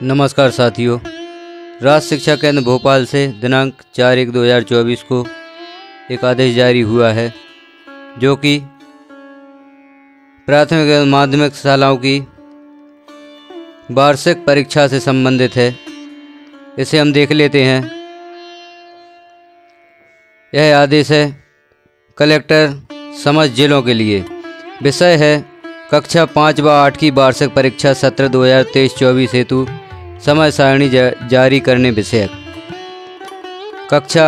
नमस्कार साथियों, राष्ट्र शिक्षा केंद्र भोपाल से दिनांक 4/1/2024 को एक आदेश जारी हुआ है जो कि प्राथमिक एवं माध्यमिक शालाओं की वार्षिक परीक्षा से संबंधित है। इसे हम देख लेते हैं। यह आदेश है कलेक्टर समस्त जिलों के लिए। विषय है कक्षा 5 व 8 की वार्षिक परीक्षा सत्र 2023-24 हेतु समय सारणी जारी करने विषयक। कक्षा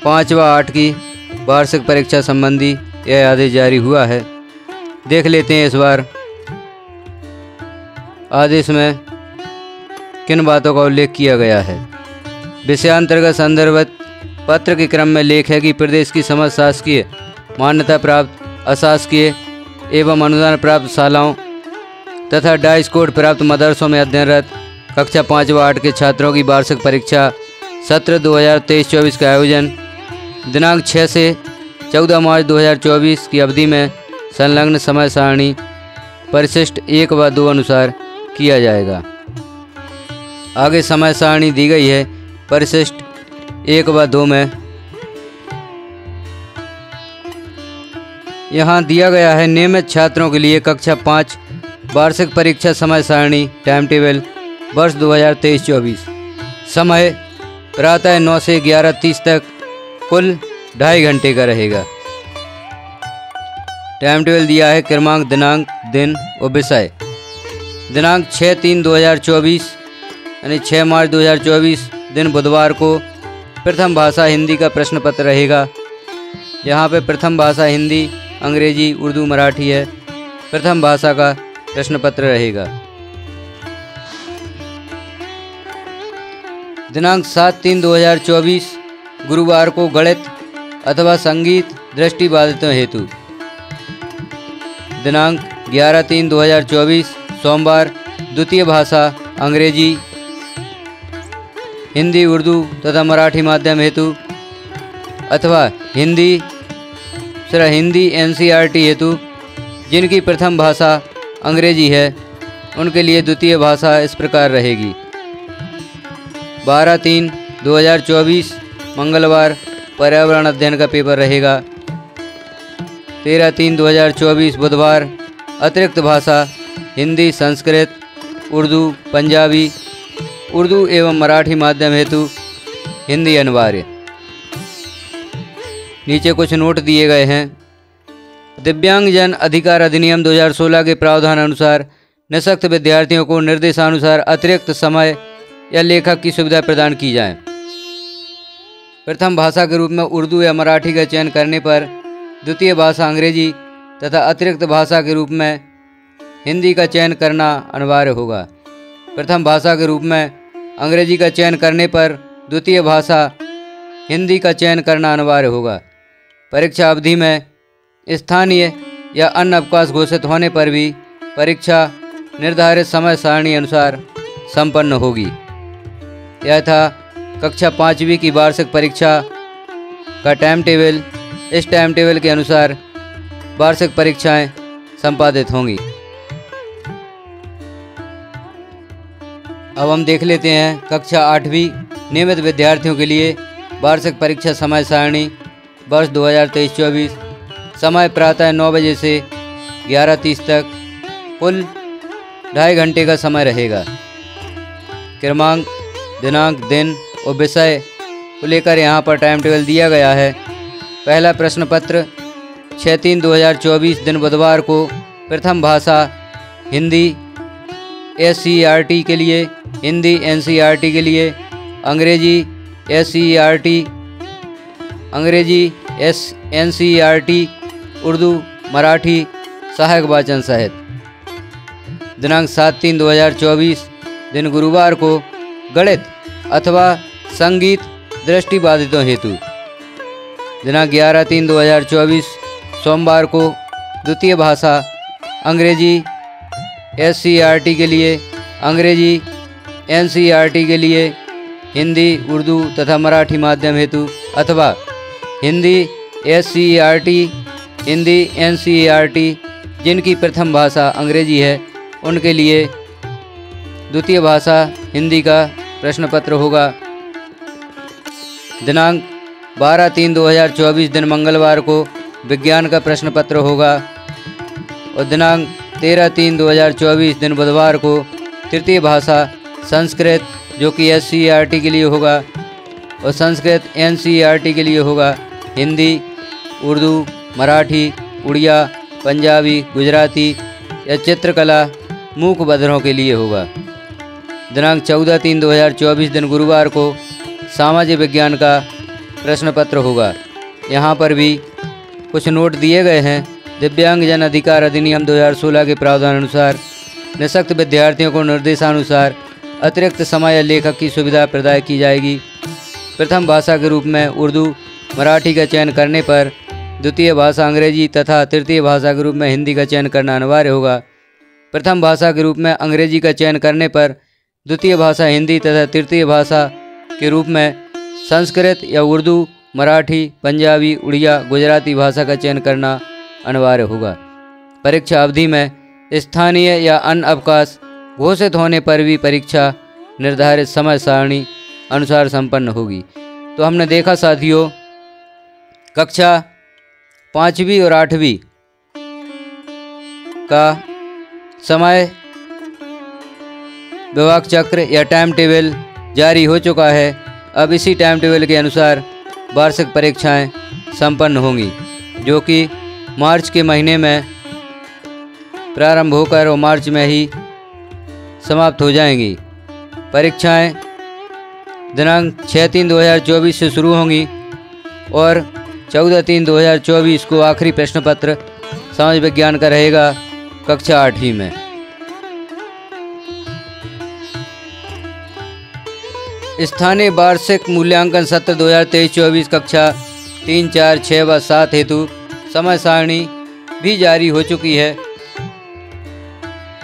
5 व 8 की वार्षिक परीक्षा संबंधी यह आदेश जारी हुआ है। देख लेते हैं इस बार आदेश में किन बातों का उल्लेख किया गया है। विषयांतर्गत संदर्भित पत्र के क्रम में लेख है कि प्रदेश की समस्त शासकीय मान्यता प्राप्त अशासकीय एवं अनुदान प्राप्त शालाओं तथा डाइस कोड प्राप्त मदरसों में अध्ययनरत कक्षा 5 व 8 के छात्रों की वार्षिक परीक्षा सत्र 2023-24 का आयोजन दिनांक 6 से 14 मार्च 2024 की अवधि में संलग्न समय सारणी परिशिष्ट 1 व 2 अनुसार किया जाएगा। आगे समय सारणी दी गई है परिशिष्ट 1 व 2 में। यहाँ दिया गया है नियमित छात्रों के लिए कक्षा 5 वार्षिक परीक्षा समय सारणी टाइम टेबल वर्ष 2023-24। समय प्रातः 9 से 11:30 तक कुल 2.5 घंटे का रहेगा। टाइम टेबल दिया है क्रमांक, दिनांक, दिन और विषय। दिनांक 6/3/2024 यानी 6 मार्च 2024 दिन बुधवार को प्रथम भाषा हिंदी का प्रश्न पत्र रहेगा। यहाँ पे प्रथम भाषा हिंदी, अंग्रेजी, उर्दू, मराठी है। प्रथम भाषा का प्रश्न पत्र रहेगा। दिनांक 7/3/2024 गुरुवार को गणित अथवा संगीत दृष्टिबाधितों हेतु। दिनांक 11/3/2024 सोमवार द्वितीय भाषा अंग्रेजी, हिंदी, उर्दू तथा मराठी माध्यम हेतु अथवा हिंदी NCERT हेतु जिनकी प्रथम भाषा अंग्रेजी है उनके लिए द्वितीय भाषा इस प्रकार रहेगी। 12/3/2024 मंगलवार पर्यावरण अध्ययन का पेपर रहेगा। 13/3/2024 बुधवार अतिरिक्त भाषा हिंदी, संस्कृत, उर्दू, पंजाबी, उर्दू एवं मराठी माध्यम हेतु हिंदी अनिवार्य। नीचे कुछ नोट दिए गए हैं। दिव्यांगजन अधिकार अधिनियम 2016 के प्रावधान अनुसार निःशक्त विद्यार्थियों को निर्देशानुसार अतिरिक्त समय या लेखक की सुविधा प्रदान की जाए। प्रथम भाषा के रूप में उर्दू या मराठी का चयन करने पर द्वितीय भाषा अंग्रेजी तथा अतिरिक्त भाषा के रूप में हिंदी का चयन करना अनिवार्य होगा। प्रथम भाषा के रूप में अंग्रेजी का चयन करने पर द्वितीय भाषा हिंदी का चयन करना अनिवार्य होगा। परीक्षा अवधि में स्थानीय या अन्य अवकाश घोषित होने पर भी परीक्षा निर्धारित समय सारणी अनुसार संपन्न होगी। यह था कक्षा 5वीं की वार्षिक परीक्षा का टाइम टेबल। इस टाइम टेबल के अनुसार वार्षिक परीक्षाएं संपादित होंगी। अब हम देख लेते हैं कक्षा 8वीं नियमित विद्यार्थियों के लिए वार्षिक परीक्षा समय सारणी वर्ष 2023-24। समय प्रातः 9 बजे से 11:30 तक कुल 2.5 घंटे का समय रहेगा। क्रमांक, दिनांक, दिन और विषय को लेकर यहाँ पर टाइम टेबल दिया गया है। पहला प्रश्न पत्र 6/3/2024 दिन बुधवार को प्रथम भाषा हिंदी SCERT के लिए, हिंदी NCERT के लिए, अंग्रेजी SCERT, अंग्रेजी NCERT, उर्दू, मराठी सहायक वाचन सहित। दिनांक 7/3/2024 दिन गुरुवार को गणित अथवा संगीत दृष्टिबाधितों हेतु। दिनांक 11/3/2024 सोमवार को द्वितीय भाषा अंग्रेजी SCERT के लिए, अंग्रेजी NCERT के लिए, हिंदी, उर्दू तथा मराठी माध्यम हेतु अथवा हिंदी SCERT, हिंदी NCERT जिनकी प्रथम भाषा अंग्रेजी है उनके लिए द्वितीय भाषा हिंदी का प्रश्न पत्र होगा। दिनांक 12/3/2024 दिन मंगलवार को विज्ञान का प्रश्न पत्र होगा और दिनांक 13/3/2024 दिन बुधवार को तृतीय भाषा संस्कृत जो कि SCERT के लिए होगा और संस्कृत NCERT के लिए होगा। हिंदी, उर्दू, मराठी, उड़िया, पंजाबी, गुजराती या चित्रकला मूक बधिरों के लिए होगा। दिनांक 14/3/2024 दिन गुरुवार को सामाजिक विज्ञान का प्रश्न पत्र होगा। यहाँ पर भी कुछ नोट दिए गए हैं। दिव्यांगजन अधिकार अधिनियम 2016 के प्रावधान अनुसार निःशक्त विद्यार्थियों को निर्देशानुसार अतिरिक्त समय या लेखक की सुविधा प्रदान की जाएगी। प्रथम भाषा के रूप में उर्दू, मराठी का चयन करने पर द्वितीय भाषा अंग्रेजी तथा तृतीय भाषा के रूप में हिंदी का चयन करना अनिवार्य होगा। प्रथम भाषा के रूप में अंग्रेजी का चयन करने पर द्वितीय भाषा हिंदी तथा तृतीय भाषा के रूप में संस्कृत या उर्दू, मराठी, पंजाबी, उड़िया, गुजराती भाषा का चयन करना अनिवार्य होगा। परीक्षा अवधि में स्थानीय या अन्य अवकाश घोषित होने पर भी परीक्षा निर्धारित समय सारणी अनुसार संपन्न होगी। तो हमने देखा साथियों, कक्षा 5वीं और 8वीं का समय विभाग चक्र या टाइम टेबल जारी हो चुका है। अब इसी टाइम टेबल के अनुसार वार्षिक परीक्षाएं संपन्न होंगी जो कि मार्च के महीने में प्रारंभ होकर और मार्च में ही समाप्त हो जाएंगी। परीक्षाएं दिनांक 6/3/2024 से शुरू होंगी और 14/3/2024 को आखिरी प्रश्न पत्र समाज विज्ञान का रहेगा कक्षा 8वीं में। स्थानीय वार्षिक मूल्यांकन सत्र 2023-24 कक्षा 3, 4, 6 व 7 हेतु समय सारणी भी जारी हो चुकी है।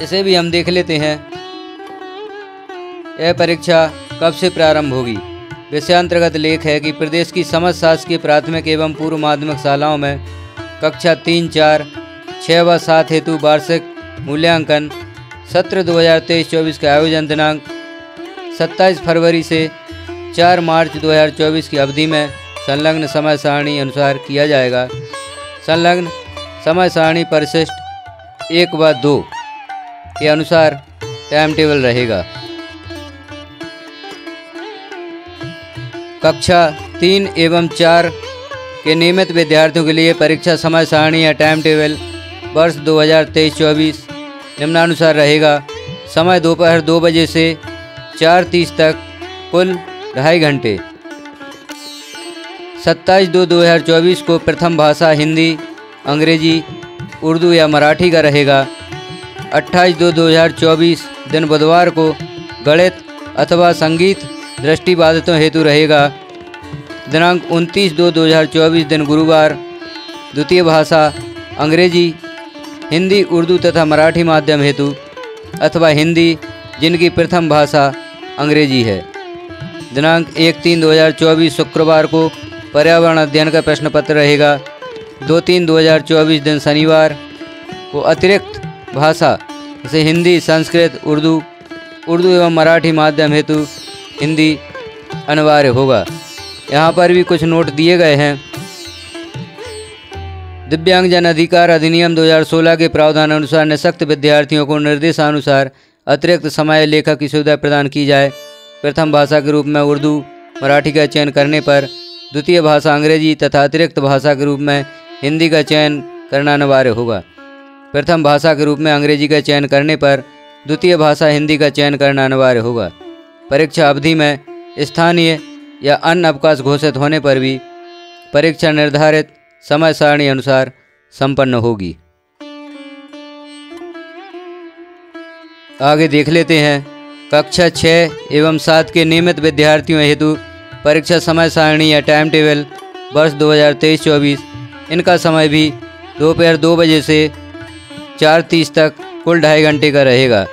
इसे भी हम देख लेते हैं। यह परीक्षा कब से प्रारंभ होगी। विषयांतर्गत लेख है कि प्रदेश की समस्त शासकीय प्राथमिक एवं पूर्व माध्यमिक शालाओं में कक्षा 3, 4, 6 व 7 हेतु वार्षिक मूल्यांकन सत्र 2023-24 का आयोजन दिनांक 27 फरवरी से 4 मार्च 2024 की अवधि में संलग्न समय सारणी अनुसार किया जाएगा। संलग्न समय सारणी परिशिष्ट 1 व 2 के अनुसार टाइम टेबल रहेगा। कक्षा 3 एवं 4 के नियमित विद्यार्थियों के लिए परीक्षा समय सारणी या टाइम टेबल वर्ष 2023-24 निम्नानुसार रहेगा। समय दोपहर 2 बजे से 4:30 तक, कुल 2.5 घंटे। 27/2/2024 को प्रथम भाषा हिंदी, अंग्रेजी, उर्दू या मराठी का रहेगा। 28/2/2024 दिन बुधवार को गणित अथवा संगीत दृष्टिबाधितों हेतु रहेगा। दिनांक 29/2/2024 दिन गुरुवार द्वितीय भाषा अंग्रेजी, हिंदी, उर्दू तथा मराठी माध्यम हेतु अथवा हिंदी जिनकी प्रथम भाषा अंग्रेजी है। दिनांक 1/3/2024 शुक्रवार को पर्यावरण अध्ययन का प्रश्न पत्र रहेगा। 2/3/2024 दिन शनिवार को अतिरिक्त भाषा जैसे हिंदी, संस्कृत, उर्दू एवं मराठी माध्यम हेतु हिंदी अनिवार्य होगा। यहाँ पर भी कुछ नोट दिए गए हैं। दिव्यांगजन अधिकार अधिनियम 2016 के प्रावधान अनुसार निःशक्त विद्यार्थियों को निर्देशानुसार अतिरिक्त समय लेखक की सुविधा प्रदान की जाए। प्रथम भाषा के रूप में उर्दू, मराठी का चयन करने पर द्वितीय भाषा अंग्रेजी तथा अतिरिक्त भाषा के रूप में हिंदी का चयन करना अनिवार्य होगा। प्रथम भाषा के रूप में अंग्रेजी का चयन करने पर द्वितीय भाषा हिंदी का चयन करना अनिवार्य होगा। परीक्षा अवधि में स्थानीय या अन्य अवकाश घोषित होने पर भी परीक्षा निर्धारित समय सारणी अनुसार संपन्न होगी। आगे देख लेते हैं कक्षा 6 एवं 7 के नियमित विद्यार्थियों हेतु परीक्षा समय सारणी या टाइम टेबल वर्ष 2023-24। इनका समय भी दोपहर 2 बजे से 4:30 तक, कुल 2.5 घंटे का रहेगा।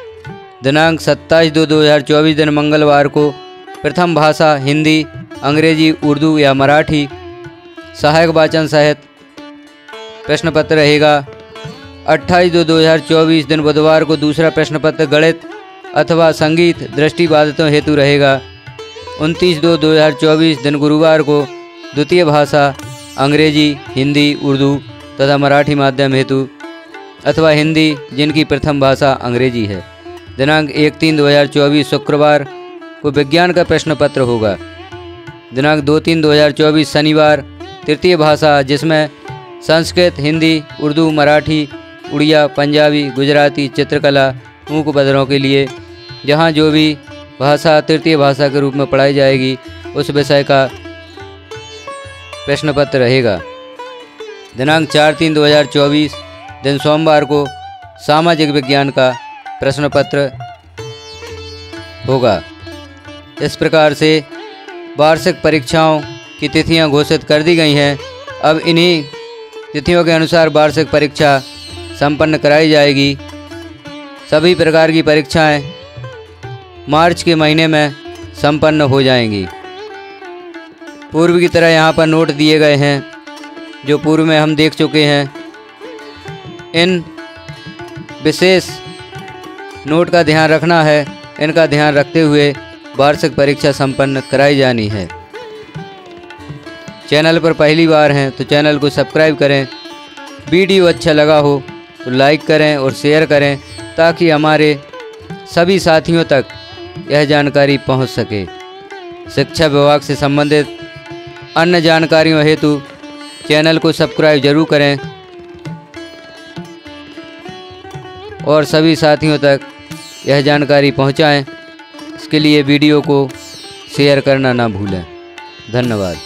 दिनांक 27/2/2024 दिन मंगलवार को प्रथम भाषा हिंदी, अंग्रेजी, उर्दू या मराठी सहायक वाचन सहित प्रश्न पत्र रहेगा। 28/2/2024 दिन बुधवार को दूसरा प्रश्न पत्र गणित अथवा संगीत दृष्टिबाधितों हेतु रहेगा। 29/2/2024 दिन गुरुवार को द्वितीय भाषा अंग्रेजी, हिंदी, उर्दू तथा मराठी माध्यम हेतु अथवा हिंदी जिनकी प्रथम भाषा अंग्रेजी है। दिनांक 1/3/2024 शुक्रवार को विज्ञान का प्रश्न पत्र होगा। दिनांक 2/3/2024 शनिवार तृतीय भाषा जिसमें संस्कृत, हिंदी, उर्दू, मराठी, उड़िया, पंजाबी, गुजराती, चित्रकला, मूक बधिरों के लिए जहाँ जो भी भाषा तृतीय भाषा के रूप में पढ़ाई जाएगी उस विषय का प्रश्न पत्र रहेगा। दिनांक 4/3/2024 दिन सोमवार को सामाजिक विज्ञान का प्रश्न पत्र होगा। इस प्रकार से वार्षिक परीक्षाओं की तिथियां घोषित कर दी गई हैं। अब इन्हीं तिथियों के अनुसार वार्षिक परीक्षा संपन्न कराई जाएगी। सभी प्रकार की परीक्षाएं मार्च के महीने में संपन्न हो जाएंगी। पूर्व की तरह यहाँ पर नोट दिए गए हैं जो पूर्व में हम देख चुके हैं। इन विशेष नोट का ध्यान रखना है। इनका ध्यान रखते हुए वार्षिक परीक्षा संपन्न कराई जानी है। चैनल पर पहली बार हैं तो चैनल को सब्सक्राइब करें। वीडियो अच्छा लगा हो तो लाइक करें और शेयर करें ताकि हमारे सभी साथियों तक यह जानकारी पहुंच सके। शिक्षा विभाग से संबंधित अन्य जानकारियों हेतु चैनल को सब्सक्राइब जरूर करें और सभी साथियों तक यह जानकारी पहुंचाएं। इसके लिए वीडियो को शेयर करना ना भूलें। धन्यवाद।